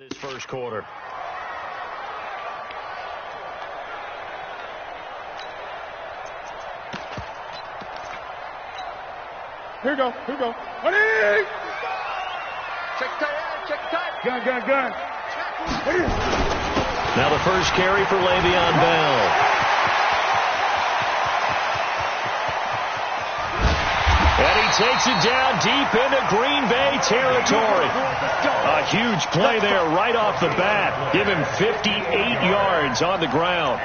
This first quarter. Here we go. Ready? Check tight. Gun. Now the first carry for Le'Veon Bell. And he takes it down deep into Green Bay territory. A huge play there right off the bat. Give him 58 yards on the ground.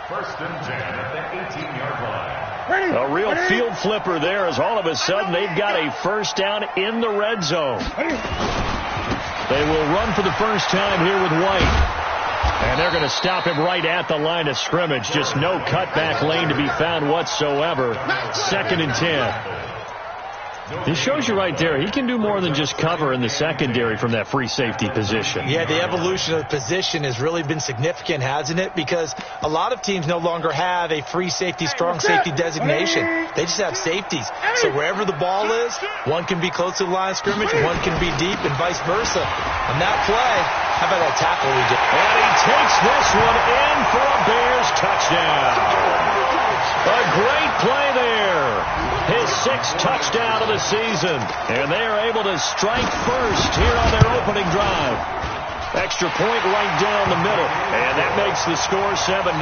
First and 10 at the 18-yard line. A real field flipper there as all of a sudden they've got a first down in the red zone. They will run for the first time here with White. And they're going to stop him right at the line of scrimmage. Just no cutback lane to be found whatsoever. 2nd and 10. This shows you right there, he can do more than just cover in the secondary from that free safety position. Yeah, the evolution of the position has really been significant, hasn't it? Because a lot of teams no longer have a free safety, strong safety designation. They just have safeties. So wherever the ball is, one can be close to the line of scrimmage, one can be deep, and vice versa. On that play, how about that tackle we did? And he takes this one in for a Bears touchdown. A great play there. His 6th touchdown of the season. And they are able to strike first here on their opening drive. Extra point right down the middle. And that makes the score 7-0.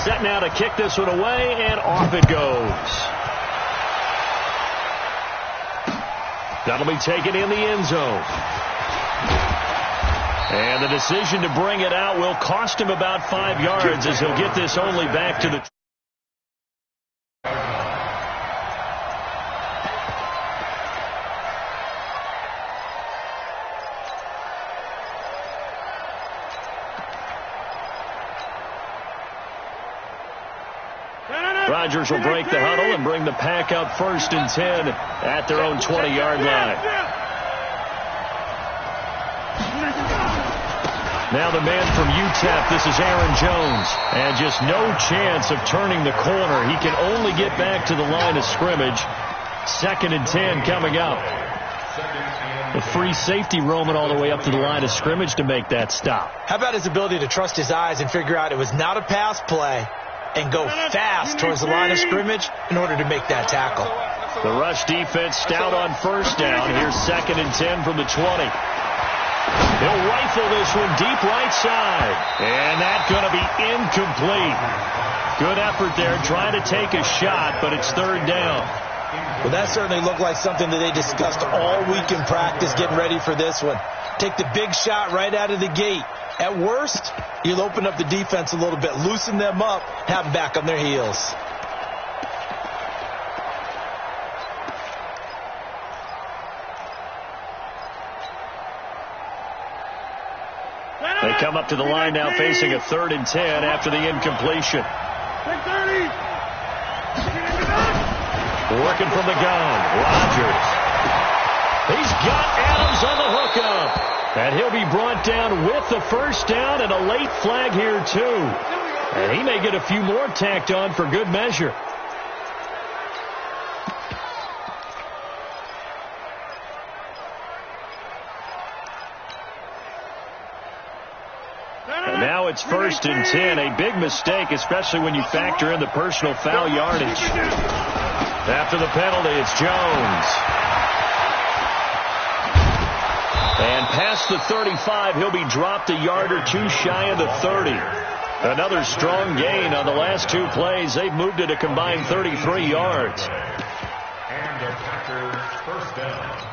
Set now to kick this one away, and off it goes. That'll be taken in the end zone. And the decision to bring it out will cost him about 5 yards as he'll get this only back to the... Rodgers will break the huddle and bring the pack up 1st and 10 at their own 20-yard line. Now the man from UTEP, this is Aaron Jones. And just no chance of turning the corner. He can only get back to the line of scrimmage. 2nd and 10 coming up. The free safety roaming all the way up to the line of scrimmage to make that stop. How about his ability to trust his eyes and figure out it was not a pass play and go fast towards the line of scrimmage in order to make that tackle. The rush defense stout on 1st down. Here's 2nd and 10 from the 20. He'll rifle this one deep right side. And that's going to be incomplete. Good effort there trying to take a shot, but it's 3rd down. Well, that certainly looked like something that they discussed all week in practice getting ready for this one. Take the big shot right out of the gate. At worst, you'll open up the defense a little bit, loosen them up, have them back on their heels. They come up to the line now facing a 3rd and 10 after the incompletion. Working from the gun, Rodgers. He's got Adams on the hookup. And he'll be brought down with the first down and a late flag here too. And he may get a few more tacked on for good measure. And now it's 1st and 10. A big mistake, especially when you factor in the personal foul yardage. After the penalty, it's Jones. And past the 35, he'll be dropped a yard or two shy of the 30. Another strong gain on the last 2 plays. They've moved it a combined 33 yards. And the Packers first down.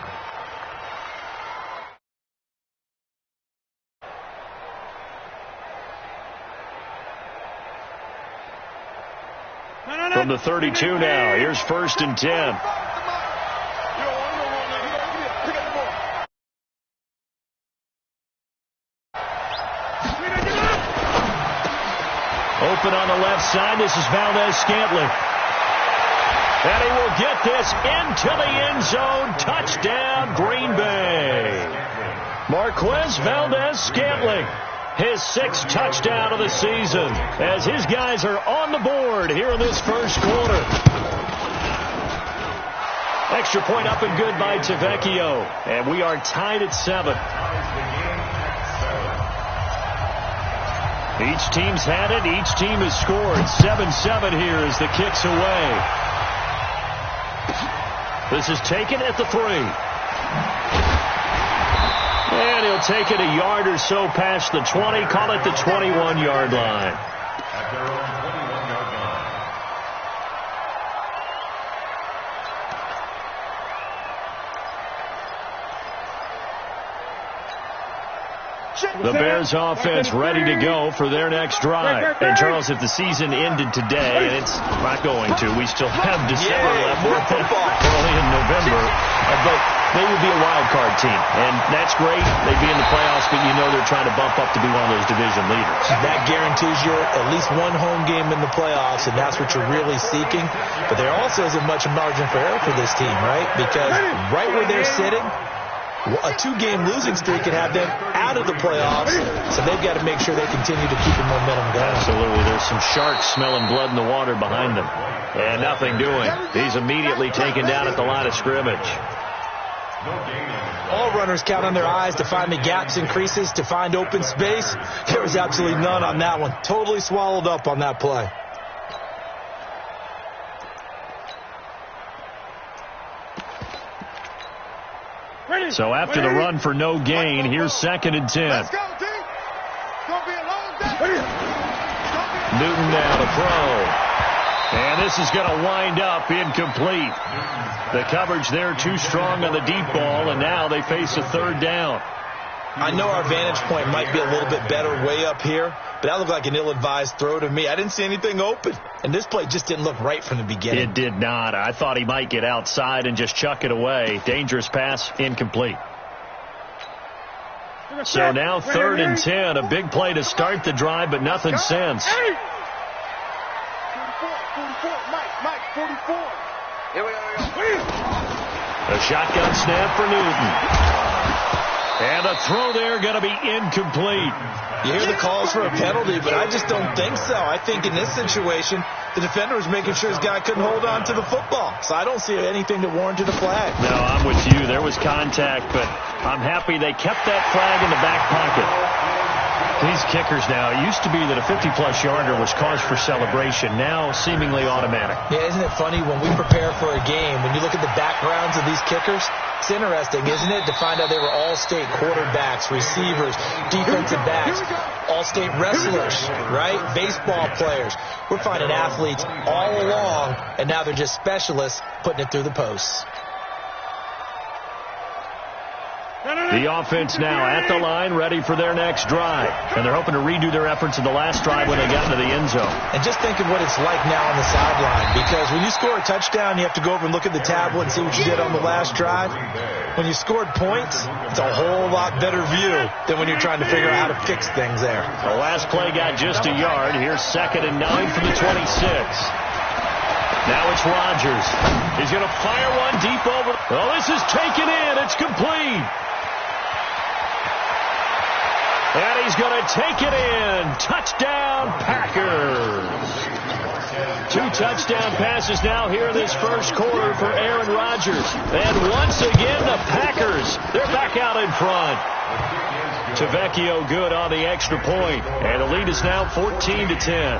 From the 32 now, here's 1st and 10. Open on the left side, this is Valdez-Scantling. And he will get this into the end zone. Touchdown, Green Bay. Marquez Valdez-Scantling, his 6th touchdown of the season, as his guys are on the board here in this first quarter. Extra point up and good by Tavecchio. And we are tied at 7. Each team's had it. Each team has scored. 7-7 here as the kick's away. This is taken at the 3. And he'll take it a yard or so past the 20. Call it the 21-yard line. At their own 21-yard line. The Bears offense ready to go for their next drive. And Charles, if the season ended today, and it's not going to, we still have December left, early in November, but they would be a wild card team. And that's great. They'd be in the playoffs, but you know they're trying to bump up to be one of those division leaders. That guarantees you at least one home game in the playoffs, and that's what you're really seeking. But there also isn't much margin for error for this team, right? Because right where they're sitting, a 2-game losing streak could have them out of the playoffs, so they've got to make sure they continue to keep the momentum going. Absolutely. There's some sharks smelling blood in the water behind them. And nothing doing. He's immediately taken down at the line of scrimmage. All runners count on their eyes to find the gaps and creases, to find open space. There was absolutely none on that one. Totally swallowed up on that play. So after the run for no gain, here's 2nd and 10. Let's go, team. It's going to be a long day. Newton now to throw. And this is going to wind up incomplete. The coverage there too strong on the deep ball, and now they face a 3rd down. I know our vantage point might be a little bit better way up here, but that looked like an ill-advised throw to me. I didn't see anything open, and this play just didn't look right from the beginning. It did not. I thought he might get outside and just chuck it away. Dangerous pass, incomplete. So now 3rd and 10, a big play to start the drive, but nothing since. 44, Mike, 44. Here we go. A shotgun snap for Newton. And a throw there going to be incomplete. You hear the calls for a penalty, but I just don't think so. I think in this situation, the defender was making sure his guy couldn't hold on to the football. So I don't see anything that warranted a flag. No, I'm with you. There was contact, but I'm happy they kept that flag in the back pocket. These kickers now, it used to be that a 50-plus yarder was cause for celebration. Now seemingly automatic. Yeah, isn't it funny when we prepare for a game, when you look at the backgrounds of these kickers, it's interesting, isn't it, to find out they were all-state quarterbacks, receivers, defensive backs, all-state wrestlers, right? Baseball players. We're finding athletes all along, and now they're just specialists putting it through the posts. The offense now at the line, ready for their next drive. And they're hoping to redo their efforts in the last drive when they got into the end zone. And just think of what it's like now on the sideline. Because when you score a touchdown, you have to go over and look at the tablet and see what you did on the last drive. When you scored points, it's a whole lot better view than when you're trying to figure out how to fix things there. The last play got just a yard. Here's 2nd and 9 from the 26. Now it's Rodgers. He's going to fire one deep over. Oh, this is taken in. It's complete. And he's going to take it in. Touchdown, Packers. 2 touchdown passes now here in this first quarter for Aaron Rodgers. And once again, the Packers, they're back out in front. Tavecchio good on the extra point. And the lead is now 14-10.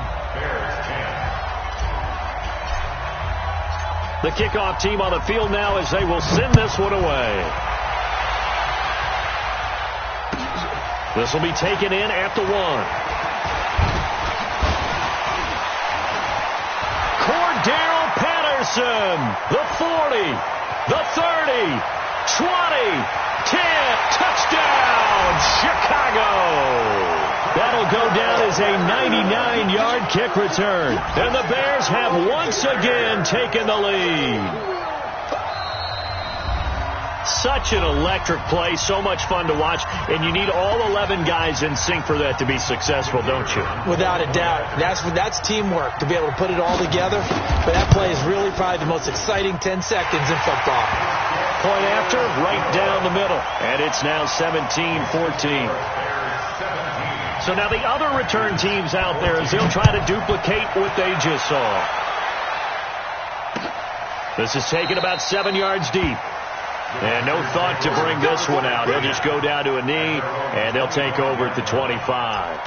The kickoff team on the field now as they will send this one away. This will be taken in at the 1. Cordero Patterson, the 40, the 30, 20, 10, touchdown, Chicago. That'll go down as a 99-yard kick return. And the Bears have once again taken the lead. Such an electric play, so much fun to watch, and you need all 11 guys in sync for that to be successful, don't you? Without a doubt. That's teamwork, to be able to put it all together. But that play is really probably the most exciting 10 seconds in football. Point after, right down the middle, and it's now 17-14. So now the other return teams out there, as they'll try to duplicate what they just saw. This is taken about 7 yards deep. And no thought to bring this one out. He'll just go down to a knee, and they'll take over at the 25.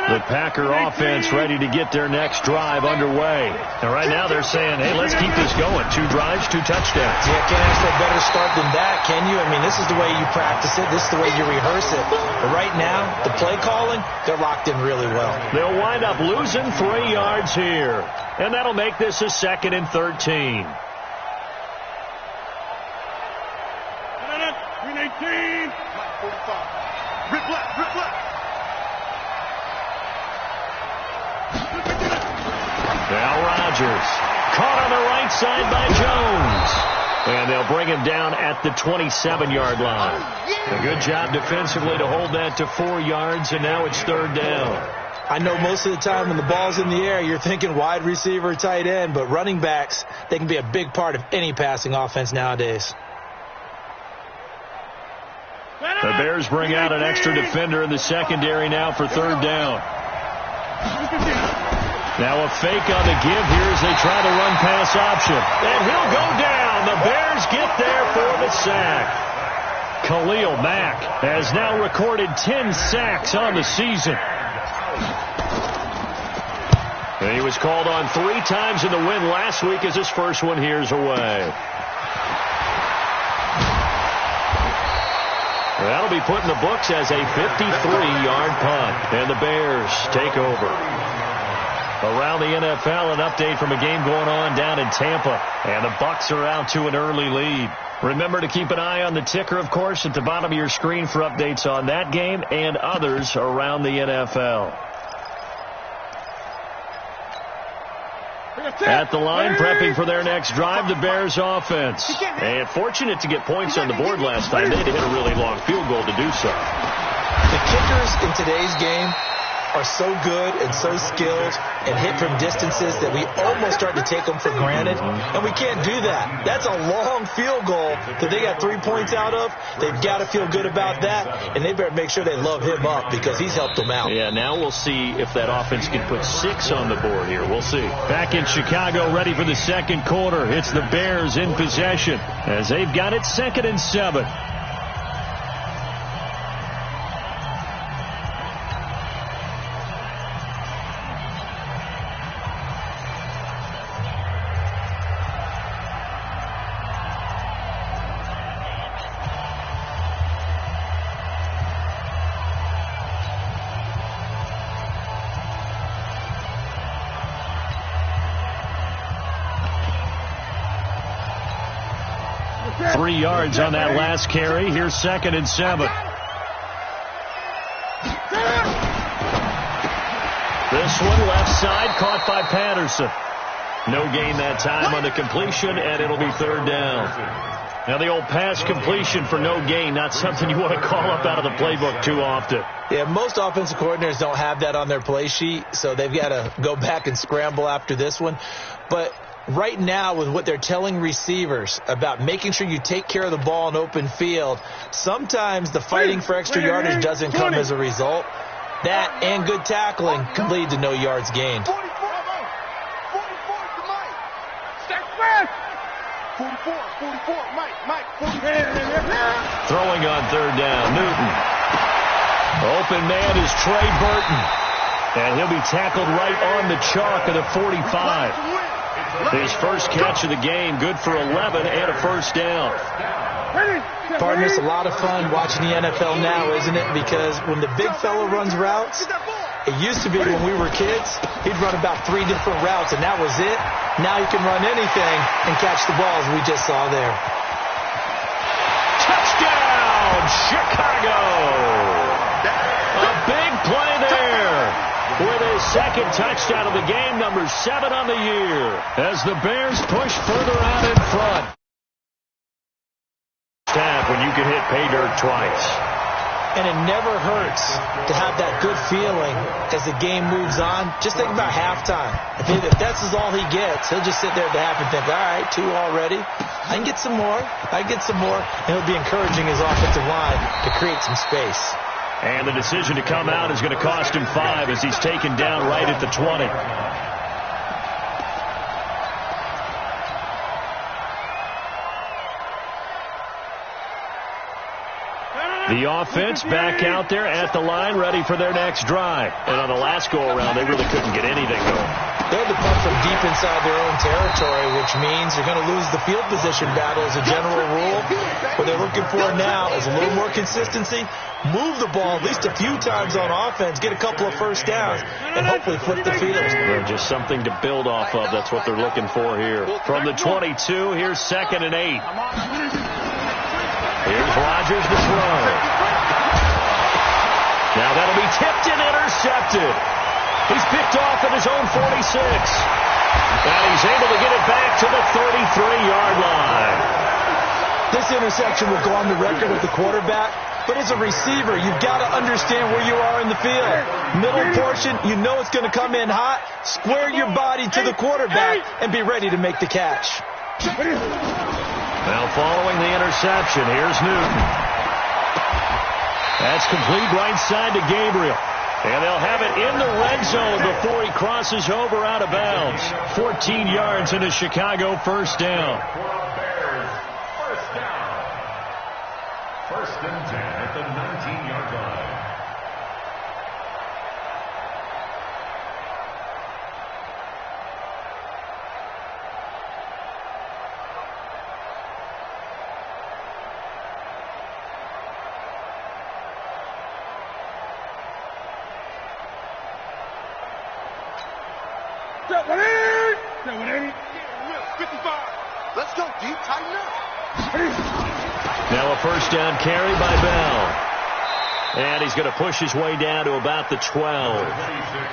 The Packer offense ready to get their next drive underway. And right now they're saying, hey, let's keep this going. 2 drives, 2 touchdowns. Yeah, can't ask for a better start than that, can you? I mean, this is the way you practice it. This is the way you rehearse it. But right now, the play calling, they're locked in really well. They'll wind up losing 3 yards here. And that'll make this a 2nd and 13. 18. 45. Rip left. Now Rodgers, caught on the right side by Jones. And they'll bring him down at the 27-yard line. A good job defensively to hold that to 4 yards, and now it's 3rd down. I know most of the time when the ball's in the air, you're thinking wide receiver, tight end, but running backs, they can be a big part of any passing offense nowadays. The Bears bring out an extra defender in the secondary now for 3rd down. Now a fake on the give here as they try the run-pass option. And he'll go down. The Bears get there for the sack. Khalil Mack has now recorded 10 sacks on the season. And he was called on 3 times in the win last week as his first one here's away. That'll be put in the books as a 53-yard punt. And the Bears take over. Around the NFL, an update from a game going on down in Tampa. And the Bucs are out to an early lead. Remember to keep an eye on the ticker, of course, at the bottom of your screen for updates on that game and others around the NFL. At the line, prepping for their next drive, the Bears offense. And fortunate to get points on the board last time. They had to hit a really long field goal to do so. The kickers in today's game are so good and so skilled and hit from distances that we almost start to take them for granted, and we can't do that. That's a long field goal that they got 3 points out of. They've got to feel good about that, and they better make sure they love him up because he's helped them out. Yeah, now we'll see if that offense can put 6 on the board here. We'll see. Back in Chicago, ready for the 2nd quarter. It's the Bears in possession as they've got it 2nd and 7. Yards on that last carry. Here's 2nd and 7. This one left side caught by Patterson. No gain that time on the completion, and it'll be 3rd down. Now the old pass completion for no gain, not something you want to call up out of the playbook too often. Yeah, most offensive coordinators don't have that on their play sheet, so they've got to go back and scramble after this one. But right now, with what they're telling receivers about making sure you take care of the ball in open field, sometimes the fighting for extra yardage doesn't come as a result. That and good tackling can lead to no yards gained. 44 to Mike. Step back. 44, Mike, 44. Throwing on 3rd down, Newton. Open man is Trey Burton. And he'll be tackled right on the chalk of the 45. His first catch of the game, good for 11 and a 1st down. Partner, it's a lot of fun watching the NFL now, isn't it? Because when the big fella runs routes, it used to be when we were kids, he'd run about 3 different routes, and that was it. Now he can run anything and catch the balls we just saw there. Touchdown, Chicago! A big play there. With his 2nd touchdown of the game, number 7 on the year, as the Bears push further out in front. Snap when you can hit pay dirt twice. And it never hurts to have that good feeling as the game moves on. Just think about halftime. If that's all he gets, he'll just sit there at the half and think, all right, 2 already. I can get some more. And he'll be encouraging his offensive line to create some space. And the decision to come out is going to cost him 5 as he's taken down right at the 20. The offense back out there at the line, ready for their next drive. And on the last go-around, they really couldn't get anything going. They had to punt from deep inside their own territory, which means you're going to lose the field position battle as a general rule. What they're looking for now is a little more consistency, move the ball at least a few times on offense, get a couple of first downs, and hopefully flip the field. Well, just something to build off of. That's what they're looking for here. From the 22, here's 2nd and 8. Here's Rodgers to throw. Now that'll be tipped and intercepted. He's picked off at his own 46. And he's able to get it back to the 33-yard line. This interception will go on the record of the quarterback, but as a receiver, you've got to understand where you are in the field. Middle portion, you know it's going to come in hot. Square your body to the quarterback and be ready to make the catch. Now following the interception, here's Newton. That's complete right side to Gabriel. And they'll have it in the red zone before he crosses over out of bounds. 14 yards into Chicago, first down. First down. 1st and 10 at the 19-yard line. Let's go, deep, tighten up. Now a first down carry by Bell. And he's going to push his way down to about the 12.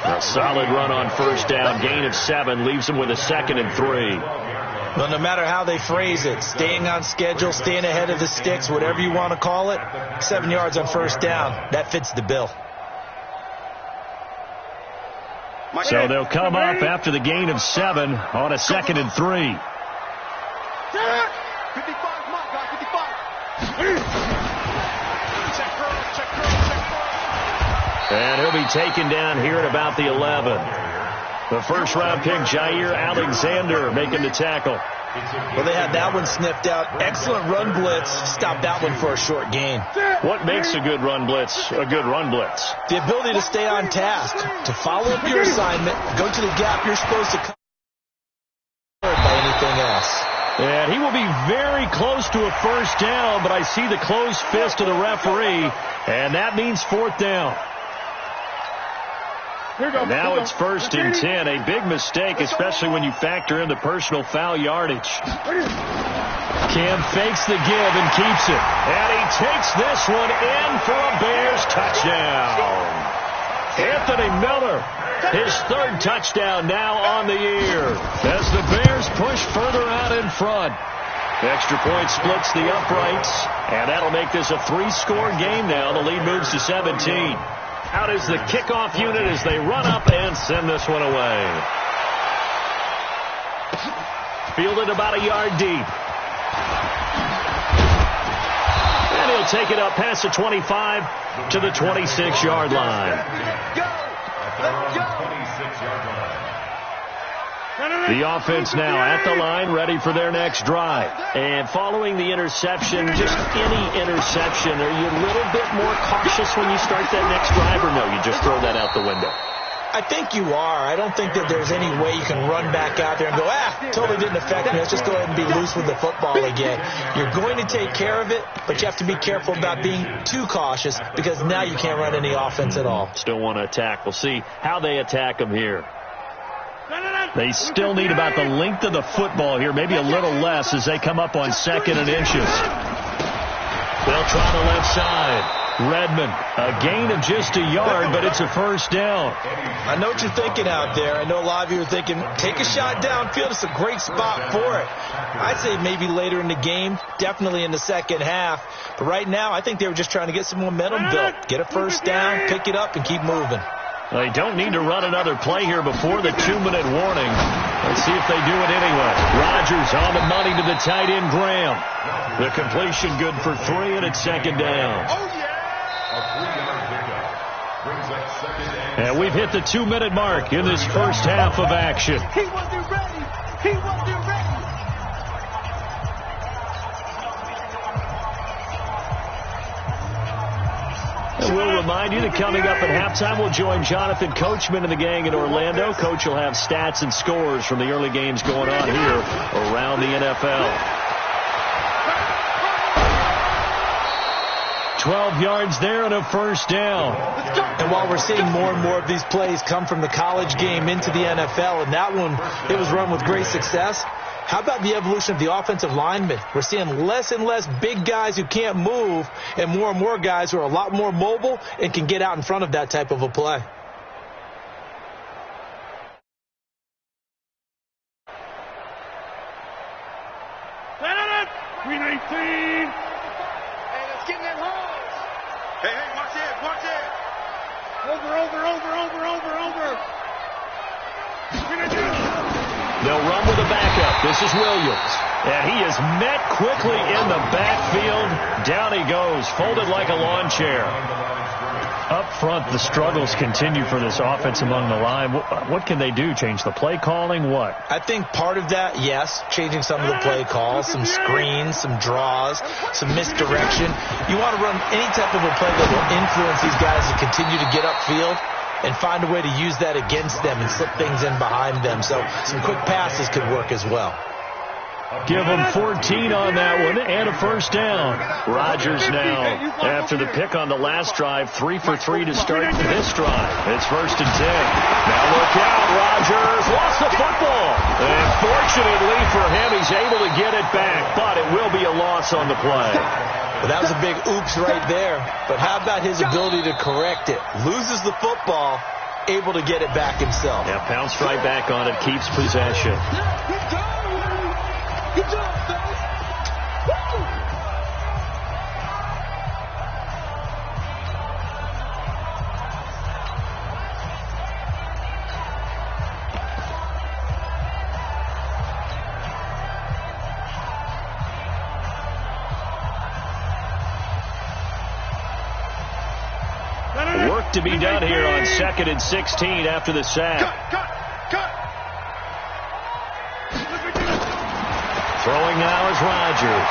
A solid run on first down. Gain of 7 leaves him with a 2nd and 3. Well, no matter how they phrase it, staying on schedule, staying ahead of the sticks, whatever you want to call it, 7 yards on first down, that fits the bill. So they'll come up after the gain of 7 on a 2nd and 3. 55, my guy, 55. Check curl. And he'll be taken down here at about the 11. The first-round pick, Jair Alexander, making the tackle. Well, they had that one sniffed out. Excellent run blitz. Stopped that one for a short gain. What makes a good run blitz a good run blitz? The ability to stay on task, to follow up your assignment, go to the gap you're supposed to cover by anything else. And he will be very close to a first down, but I see the closed fist of the referee, and that means 4th down. Now it's 1st and 10. A big mistake, especially when you factor in the personal foul yardage. Cam fakes the give and keeps it. And he takes this one in for a Bears touchdown. Anthony Miller, his 3rd touchdown now on the year as the Bears push further out in front. Extra point splits the uprights, and that'll make this a 3-score game now. The lead moves to 17. Out is the kickoff unit as they run up and send this one away. Fielded about a yard deep. And he'll take it up past the 25 to the 26-yard line. The offense now at the line, ready for their next drive. And following the interception, just any interception, are you a little bit more cautious when you start that next drive, or no, you just throw that out the window? I think you are. I don't think that there's any way you can run back out there and go, totally didn't affect me. Let's just go ahead and be loose with the football again. You're going to take care of it, but you have to be careful about being too cautious because now you can't run any offense at all. Still want to attack. We'll see how they attack them here. They still need about the length of the football here, maybe a little less as they come up on 2nd and inches. They'll try the left side. Redmond, a gain of just a yard, but it's a first down. I know what you're thinking out there. I know a lot of you are thinking, take a shot downfield. It's a great spot for it. I'd say maybe later in the game, definitely in the second half. But right now, I think they were just trying to get some momentum built. Get a first down, pick it up, and keep moving. They don't need to run another play here before the 2-minute warning. Let's see if they do it anyway. Rodgers on the money to the tight end, Graham. The completion good for 3, and it's second down. A 3-yard And we've hit the 2-minute mark in this first half of action. He wasn't ready. He wasn't ready. And we'll remind you that coming up at halftime, we'll join Jonathan Coachman and the gang in Orlando. Coach will have stats and scores from the early games going on here around the NFL. 12 yards there and a first down. And while we're seeing more and more of these plays come from the college game into the NFL, and that one, it was run with great success, how about the evolution of the offensive linemen? We're seeing less and less big guys who can't move and more guys who are a lot more mobile and can get out in front of that type of a play. Green 18. Hey, watch it. Over. They'll run with a backup. This is Williams. And he is met quickly in the backfield. Down he goes, folded like a lawn chair. Up front, the struggles continue for this offense among the line. What can they do? Change the play calling? What? I think part of that, yes, changing some of the play calls, some screens, some draws, some misdirection. You want to run any type of a play that will influence these guys to continue to get upfield and find a way to use that against them and slip things in behind them. So some quick passes could work as well. Give them 14 on that one and a first down. Rodgers now, after the pick on the last drive, 3 for 3 to start this drive. It's 1st and 10. Now look out, Rodgers lost the football. And fortunately for him, he's able to get it back, but it will be a loss on the play. Well, that was a big oops right there. But how about his ability to correct it? Loses the football, able to get it back himself. Yeah, pounced right back on it, keeps possession. Good job, fellas. Work to be done here on 2nd and 16 after the sack. Cut. Throwing now is Rodgers.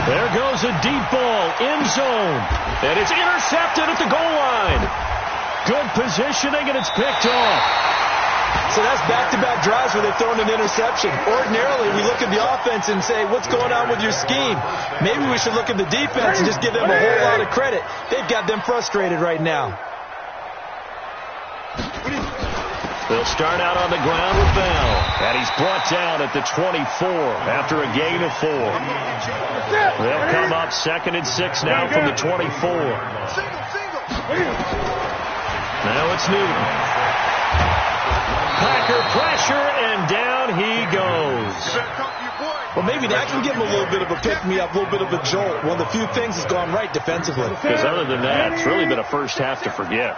There goes a deep ball, end zone. And it's intercepted at the goal line. Good positioning, and it's picked off. So that's back-to-back drives where they've thrown an interception. Ordinarily, we look at the offense and say, what's going on with your scheme? Maybe we should look at the defense and just give them a whole lot of credit. They've got them frustrated right now. They'll start out on the ground with Bell. And he's brought down at the 24 after a gain of 4. They'll come up 2nd and 6 now from the 24. Now it's Newton. Packer pressure, and down he goes. Well, maybe that can give him a little bit of a pick-me-up, a little bit of a jolt. One of the few things that's gone right defensively. Because other than that, it's really been a first half to forget.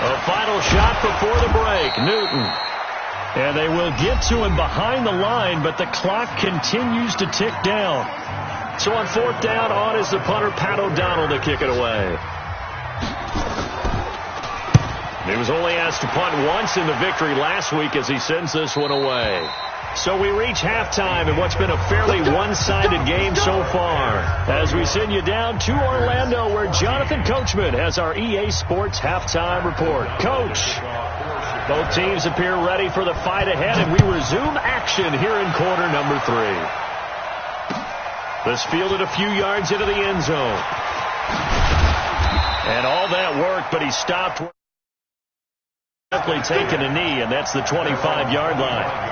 A final shot before the break. Newton. And they will get to him behind the line, but the clock continues to tick down. So on 4th down, on is the punter, Pat O'Donnell, to kick it away. He was only asked to punt once in the victory last week as he sends this one away. So we reach halftime in what's been a fairly one-sided game so far. As we send you down to Orlando, where Jonathan Coachman has our EA Sports halftime report. Coach, both teams appear ready for the fight ahead, and we resume action here in quarter number 3. This fielded a few yards into the end zone. And all that worked, but he stopped. Taking a knee, and that's the 25-yard line.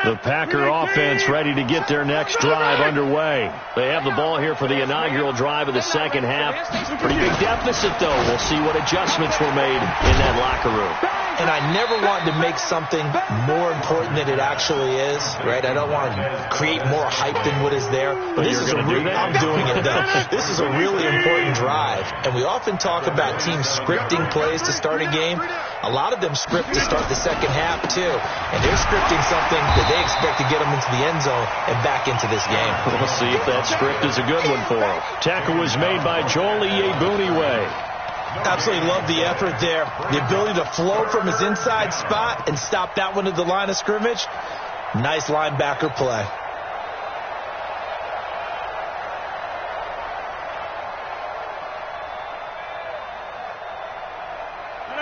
The Packer offense ready to get their next drive underway. They have the ball here for the inaugural drive of the second half. Pretty big deficit, though. We'll see what adjustments were made in that locker room. and I never want to make something more important than it actually is, right? I don't want to create more hype than what is there. But this is I'm doing it, though. This is a really important drive, and we often talk about teams scripting plays to start a game. A lot of them script to start the second half, too, and they're scripting something that they expect to get them into the end zone and back into this game. We'll see if that script is a good one for them. Tackle was made by Joel Iyiegbuniwe. Absolutely love the effort there. The ability to flow from his inside spot and stop that one at the line of scrimmage. Nice linebacker play.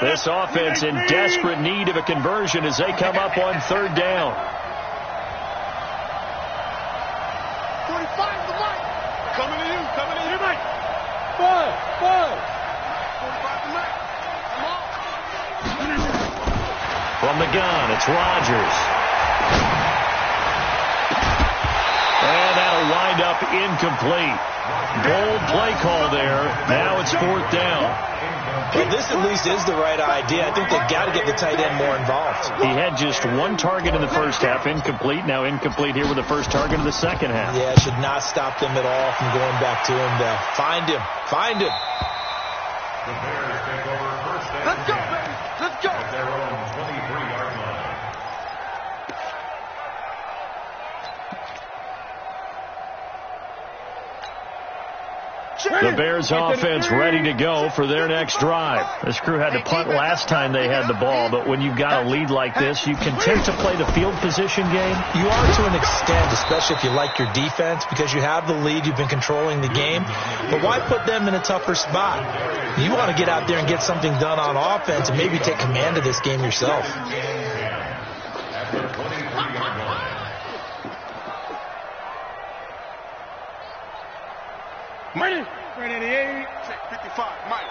This offense in desperate need of a conversion as they come up on third down. 45 to Mike. Coming to you, Mike. 45 to Mike. Come on. From the gun, it's Rodgers. And that'll wind up incomplete. Bold play call there. Now it's fourth down. Well, this at least is the right idea. I think they've got to get the tight end more involved. He had just one target in the first half, incomplete. Now incomplete here with the first target of the second half. Yeah, should not stop them at all from going back to him, though. Find him. Find him. The Bears take over first down. Let's go, baby. Let's go. At their own 23-yard line. The Bears offense ready to go for their next drive. This crew had to punt last time they had the ball, but when you've got a lead like this, you can tend to play the field position game. You are to an extent, especially if you like your defense, because you have the lead, you've been controlling the game. But why put them in a tougher spot? You want to get out there and get something done on offense and maybe take command of this game yourself. At their 23-yard line. Money. 388. 55. Mike.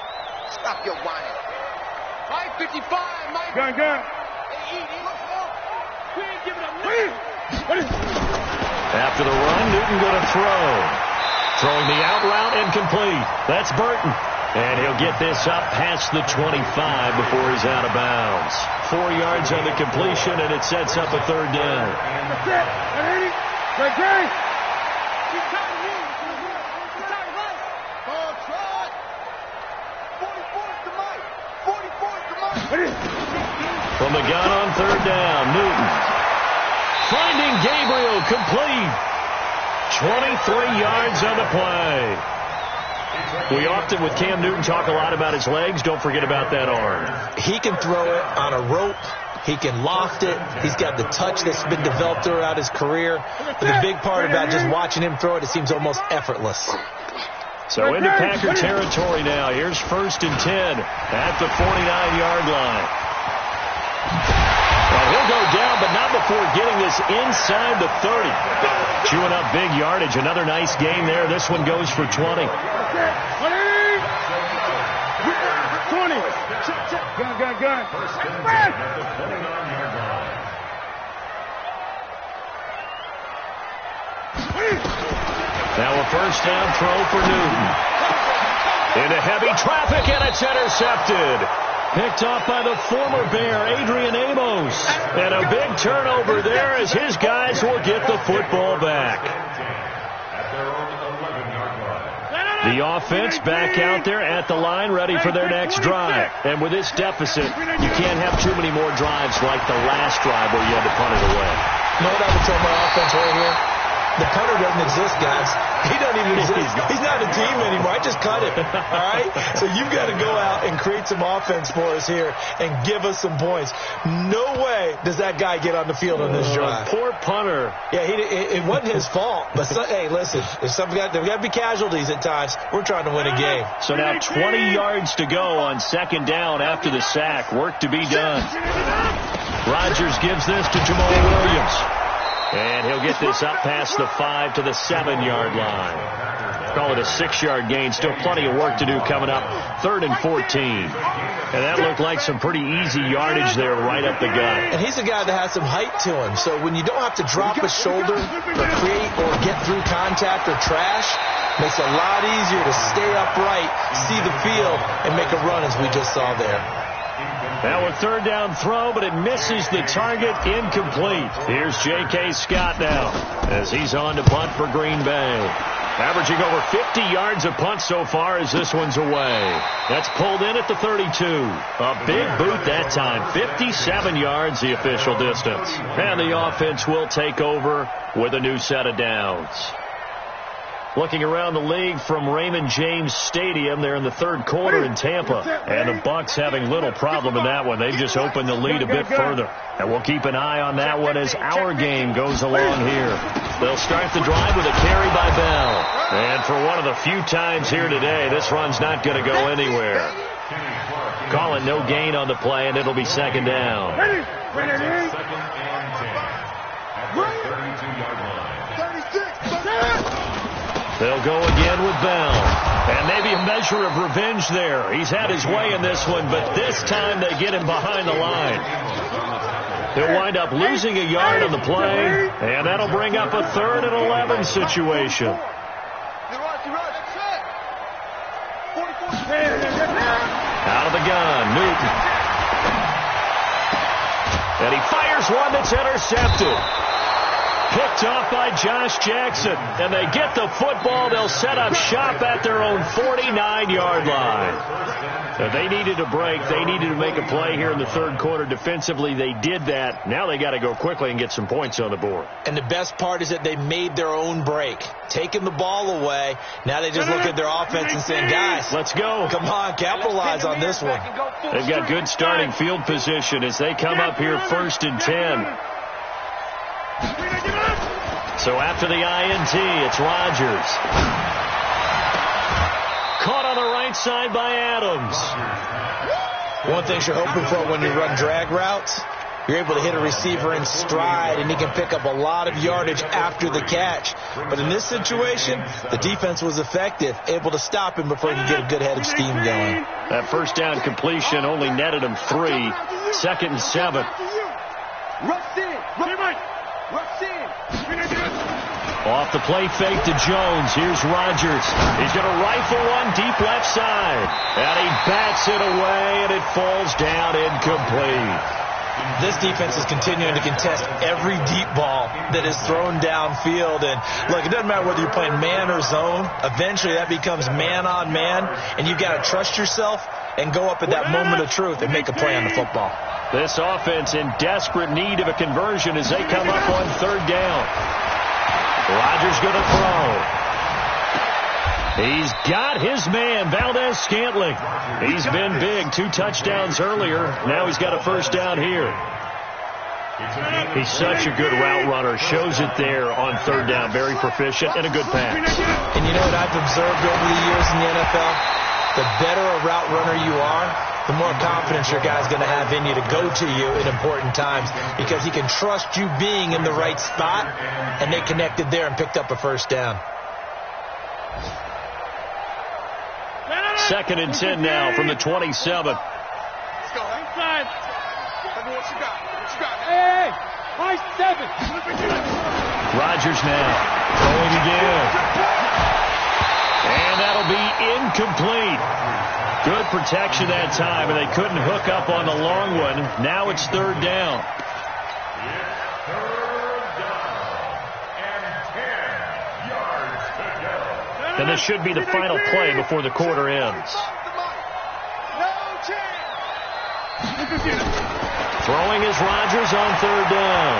Stop your whining. Mike, 55. Mike. Gun. Hey, let's go. We ain't giving up nothing. After the run, Newton going to throw. Throwing the out route incomplete. That's Burton. And he'll get this up past the 25 before he's out of bounds. 4 yards on the completion, and it sets up a third down. That's it. 180. Great. From the gun on third down, Newton. Finding Gabriel, complete. 23 yards on the play. We often, with Cam Newton, talk a lot about his legs. Don't forget about that arm. He can throw it on a rope. He can loft it. He's got the touch that's been developed throughout his career. But the big part about just watching him throw it, it seems almost effortless. So into Packer territory now. Here's 1st and 10 at the 49-yard line. Well, he'll go down, but not before getting this inside the 30. Chewing up big yardage. Another nice gain there. This one goes for 20. 20. Gun. Now a first down throw for Newton. Into heavy traffic, and it's intercepted. Picked off by the former Bear, Adrian Amos. And a big turnover there as his guys will get the football back. The offense back out there at the line, ready for their next drive. And with this deficit, you can't have too many more drives like the last drive where you had to punt it away. You know what I would tell my offense right here? The punter doesn't exist, guys. He doesn't even exist. He's not a team anymore. I just cut him. All right? So you've got to go out and create some offense for us here and give us some points. No way does that guy get on the field on this drive. Poor punter. Yeah, it wasn't his fault. But, hey, listen, there's got to be casualties at times. We're trying to win a game. So now 20 yards to go on second down after the sack. Work to be done. Rodgers gives this to Jamal Williams. And he'll get this up past the 5 to the 7-yard line. Call it a 6-yard gain. Still plenty of work to do coming up. 3rd and 14. And that looked like some pretty easy yardage there right up the gut. And he's a guy that has some height to him. So when you don't have to drop a shoulder or create or get through contact or trash, makes it a lot easier to stay upright, see the field, and make a run as we just saw there. Now a third down throw, but it misses the target, incomplete. Here's J.K. Scott now as he's on to punt for Green Bay. Averaging over 50 yards a punt so far as this one's away. That's pulled in at the 32. A big boot that time. 57 yards the official distance. And the offense will take over with a new set of downs. Looking around the league from Raymond James Stadium, they're in the third quarter in Tampa. And the Bucs having little problem in that one. They've just opened the lead a bit further. And we'll keep an eye on that one as our game goes along here. They'll start the drive with a carry by Bell. And for one of the few times here today, this run's not going to go anywhere. Calling no gain on the play, and it'll be second down. Second and 10 at the 32-yard line. They'll go again with Bell. And maybe a measure of revenge there. He's had his way in this one, but this time they get him behind the line. He'll wind up losing a yard on the play, and that'll bring up a 3rd and 11 situation. Out of the gun, Newton. And he fires one that's intercepted. Picked off by Josh Jackson. And they get the football. They'll set up shop at their own 49-yard line. So they needed a break. They needed to make a play here in the third quarter. Defensively, they did that. Now they got to go quickly and get some points on the board. And the best part is that they made their own break. Taking the ball away. Now they just look at their offense and saying, guys, let's go. Come on, capitalize on this one. They've got good starting field position as they come up here 1st and 10. So after the INT, it's Rodgers. Caught on the right side by Adams. One thing you're hoping for when you run drag routes, you're able to hit a receiver in stride, and he can pick up a lot of yardage after the catch. But in this situation, the defense was effective, able to stop him before he could get a good head of steam going. That first down completion only netted him 3. 2nd and 7. Off the play fake to Jones. Here's Rodgers. He's going to rifle one deep left side. And he bats it away, and it falls down incomplete. This defense is continuing to contest every deep ball that is thrown downfield. And, look, it doesn't matter whether you're playing man or zone. Eventually, that becomes man on man, and you've got to trust yourself and go up at that moment of truth and make a play on the football. This offense in desperate need of a conversion as they come up on 3rd down. Rodgers going to throw. He's got his man, Valdez-Scantling. He's been big. 2 touchdowns earlier. Now he's got a first down here. He's such a good route runner. Shows it there on 3rd down. Very proficient and a good pass. And you know what I've observed over the years in the NFL? The better a route runner you are, the more confidence your guy's going to have in you to go to you in important times because he can trust you being in the right spot, and they connected there and picked up a first down. 2nd and 10 now from the 27. Let's go. Inside. Tell me what you got. What you got? Hey, my 7. Rodgers now throwing again. And that'll be incomplete. Good protection that time, and they couldn't hook up on the long one. Now it's 3rd down. And this should be the final play before the quarter ends. Throwing is Rodgers on 3rd down.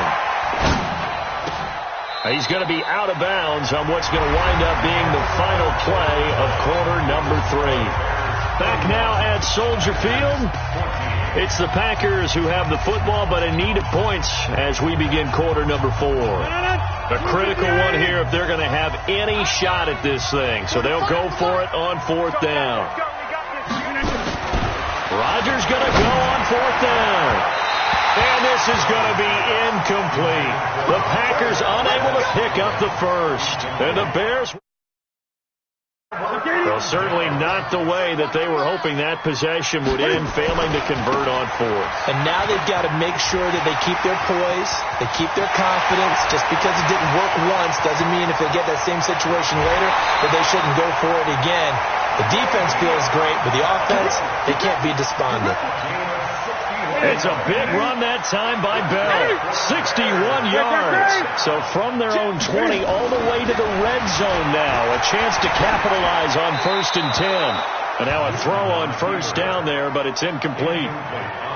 He's going to be out of bounds on what's going to wind up being the final play of quarter number 3. Back now at Soldier Field. It's the Packers who have the football, but in need of points as we begin quarter number 4. A critical one here if they're going to have any shot at this thing. So they'll go for it on 4th down. Rodgers going to go on 4th down. And this is going to be incomplete. The Packers unable to pick up the first. And the Bears... Well, certainly not the way that they were hoping that possession would end, failing to convert on 4th. And now they've got to make sure that they keep their poise, they keep their confidence. Just because it didn't work once doesn't mean if they get that same situation later that they shouldn't go for it again. The defense feels great, but the offense, they can't be despondent. It's a big run that time by Bell. 61 yards. So from their own 20 all the way to the red zone now. A chance to capitalize on 1st and 10. And now a throw on 1st down there, but it's incomplete.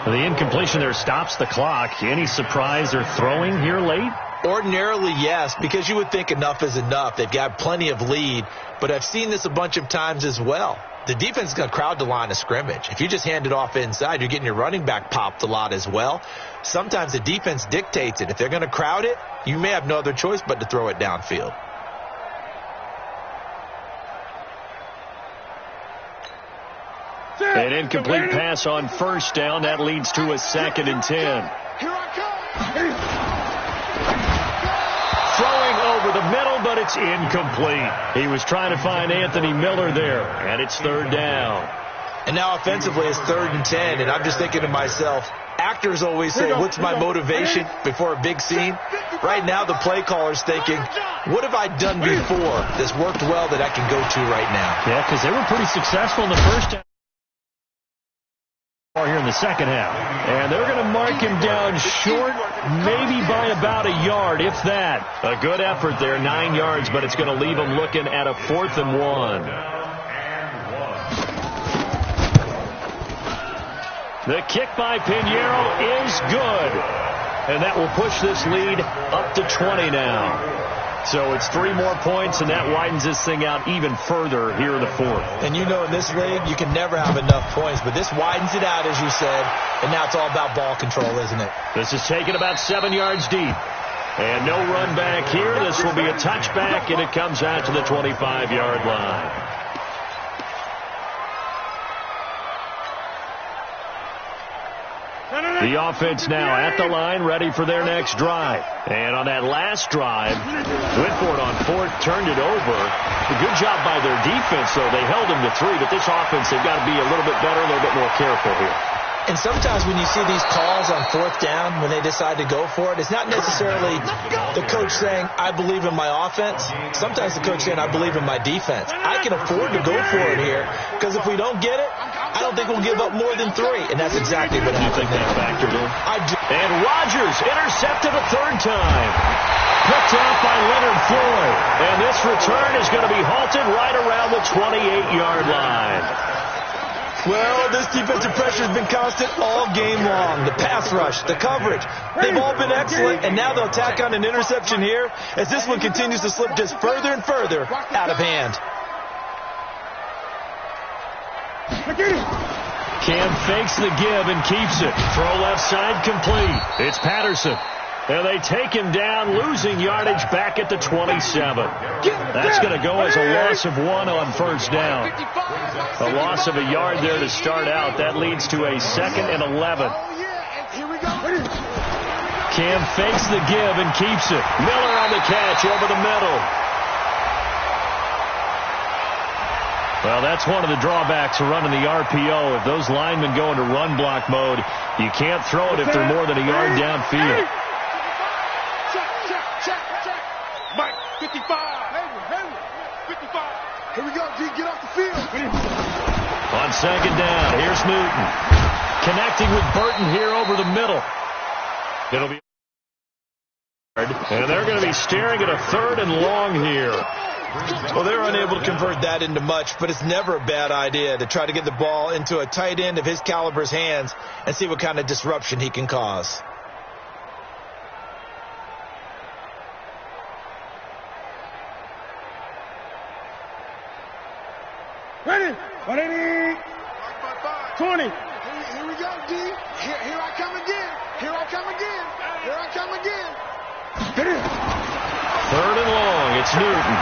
The incompletion there stops the clock. Any surprise they're throwing here late? Ordinarily, yes, because you would think enough is enough. They've got plenty of lead, but I've seen this a bunch of times as well. The defense is going to crowd the line of scrimmage. If you just hand it off inside, you're getting your running back popped a lot as well. Sometimes the defense dictates it. If they're going to crowd it, you may have no other choice but to throw it downfield. An incomplete pass on 1st down. That leads to a 2nd and 10. Here I come. Throwing over the middle, but it's incomplete. He was trying to find Anthony Miller there, and it's 3rd down. And now offensively it's 3rd and 10, and I'm just thinking to myself, actors always say, what's my motivation before a big scene? Right now the play caller's thinking, what have I done before that's worked well that I can go to right now? Yeah, because they were pretty successful in the first half. Here in the second half. And they're going to mark him down short, maybe by about a yard, if that. A good effort there, 9 yards, but it's going to leave him looking at a 4th and 1. The kick by Pinheiro is good. And that will push this lead up to 20 now. So it's 3 more points, and that widens this thing out even further here in the 4th. And you know in this league, you can never have enough points, but this widens it out, as you said, and now it's all about ball control, isn't it? This is taken about 7 yards deep. And no run back here. This will be a touchback, and it comes out to the 25-yard line. The offense now at the line, ready for their next drive. And on that last drive, went for it on 4th, turned it over. A good job by their defense, though. They held them to 3, but this offense, they've got to be a little bit better, a little bit more careful here. And sometimes when you see these calls on 4th down, when they decide to go for it, it's not necessarily the coach saying, I believe in my offense. Sometimes the coach saying, I believe in my defense. I can afford to go for it here, because if we don't get it, I don't think we'll give up more than 3. And that's exactly what happened there. Factored in. I do. And Rodgers intercepted a 3rd time. Picked out by Leonard Floyd. And this return is going to be halted right around the 28-yard line. Well, this defensive pressure has been constant all game long. The pass rush, the coverage, they've all been excellent, and now they'll tack on an interception here as this one continues to slip just further and further out of hand. Cam fakes the give and keeps it. Throw left side complete. It's Patterson. And they take him down, losing yardage back at the 27. That's going to go as a loss of 1 on 1st down. A loss of a yard there to start out. That leads to a 2nd and 11. Cam fakes the give and keeps it. Miller on the catch over the middle. Well, that's one of the drawbacks of running the RPO. If those linemen go into run block mode, you can't throw it if they're more than a yard downfield. Mike, 55. Henry, 55. Here we go, D. Get off the field. On 2nd down, here's Newton. Connecting with Burton here over the middle. It'll be and they're going to be staring at a 3rd and long here. Well, they're unable to convert that into much, but it's never a bad idea to try to get the ball into a tight end of his caliber's hands and see what kind of disruption he can cause. Ready? 180. 20. Here we go, D. Here I come again. Here I come again. Here I come again. 3rd and long. It's Newton.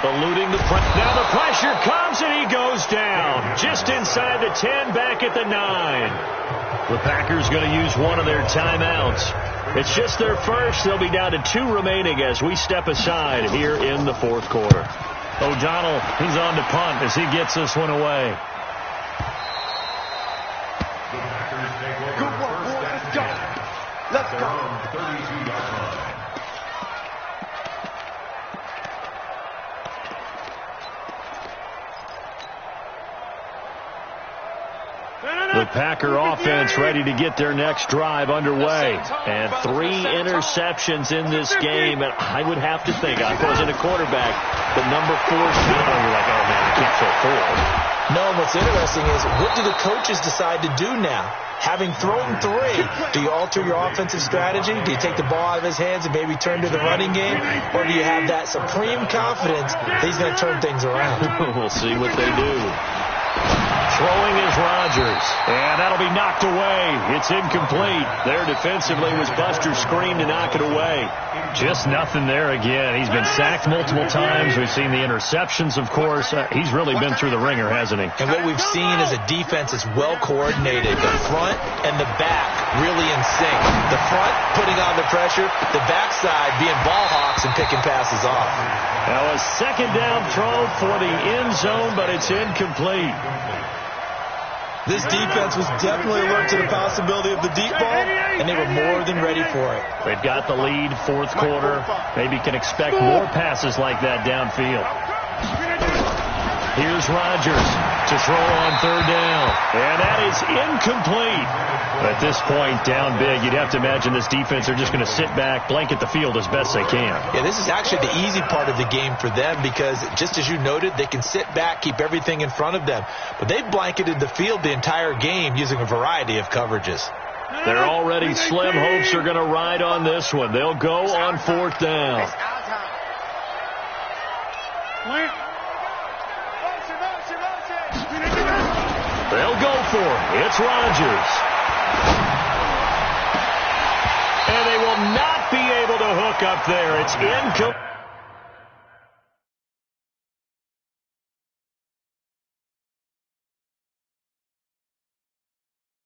Eluding the pressure. Now the pressure comes and he goes down. Just inside the 10, back at the 9. The Packers going to use one of their timeouts. It's just their first. They'll be down to 2 remaining as we step aside here in the 4th quarter. O'Donnell, he's on to punt as he gets this one away. Good work, boys. Let's go. Let's go. The Packer offense ready to get their next drive underway. And 3 interceptions in this game. And I would have to think, if I wasn't a quarterback, the number 4 shot, you're like, oh, man, I can't throw 4. No, what's interesting is, what do the coaches decide to do now? Having thrown 3, do you alter your offensive strategy? Do you take the ball out of his hands and maybe turn to the running game? Or do you have that supreme confidence that he's going to turn things around? We'll see what they do. Throwing is Rodgers, and that'll be knocked away. It's incomplete. There defensively was Buster's screen to knock it away. Just nothing there again. He's been sacked multiple times. We've seen the interceptions, of course. He's really been through the ringer, hasn't he? And what we've seen is a defense that's well coordinated. The front and the back really in sync. The front putting on the pressure, the backside being ball hawks and picking passes off. Now a second down throw for the end zone, but it's incomplete. This defense was definitely alert to the possibility of the deep ball, and they were more than ready for it. They've got the lead, 4th quarter. Maybe can expect more passes like that downfield. Here's Rodgers to throw on 3rd down. And that is incomplete. At this point, down big, you'd have to imagine this defense are just going to sit back, blanket the field as best they can. Yeah, this is actually the easy part of the game for them because, just as you noted, they can sit back, keep everything in front of them. But they've blanketed the field the entire game using a variety of coverages. They're already slim hopes are going to ride on this one. They'll go on 4th down. They'll go for it. It's Rodgers. And they will not be able to hook up there. It's incomplete.